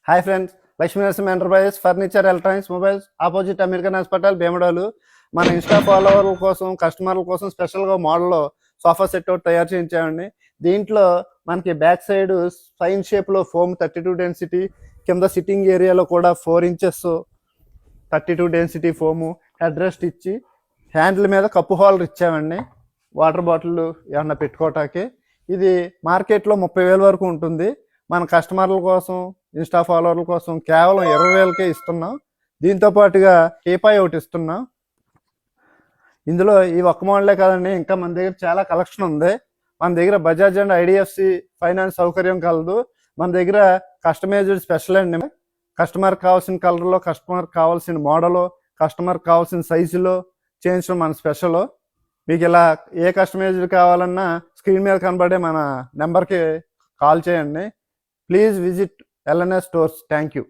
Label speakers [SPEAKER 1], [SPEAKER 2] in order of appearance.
[SPEAKER 1] Hi friends, Lakshmi Narasimha Enterprises furniture electronics mobiles opposite American hospital Bhimadolu. మన insta ఫాలోవర్ల కోసం కస్టమర్ల కోసం స్పెషల్గా మోడల్లో సోఫా సెట్ ఒకటి తయారు చేయించామండి. దీంట్లో మనకి బ్యాక్ సైడ్ సైన్ షేప్లో ఫోమ్ 32 డెన్సిటీ, కింద సిట్టింగ్ ఏరియాలో కూడా 4 inches 32 density foam, head rest ఇచ్చి హ్యాండిల్ మీద కప్పు హోల్డర్ ఇచ్చామండి, వాటర్ బాటిల్ ఏమన్నా పెట్టుకోవటానికి. ఇది మార్కెట్లో 30,000 వరకు ఉంటుంది. మన కస్టమర్ల కోసం ఇన్స్టా ఫాలోవర్ల కోసం కేవలం 20,000కే ఇస్తున్నాం. దీంతో పాటుగా టీపాయ్ ఒకటి ఇస్తున్నాం. ఇందులో ఈ ఒక్క మోడలే కాదండి, ఇంకా మన దగ్గర చాలా కలెక్షన్ ఉంది. మన దగ్గర బజాజ్ అండ్ ఐడిఎఫ్సి ఫైనాన్స్ సౌకర్యం కలదు. మన దగ్గర కస్టమైజ్డ్ స్పెషల్ అండి. కస్టమర్ కావాల్సిన కలర్లో, కస్టమర్ కావాల్సిన మోడలో, కస్టమర్ కావాల్సిన సైజులో చేయించడం మన స్పెషల్. మీకు ఇలా ఏ కస్టమైజ్డ్ కావాలన్నా స్క్రీన్ మీద కనబడే మన నెంబర్కి కాల్ చేయండి. Please visit LNS stores. Thank you.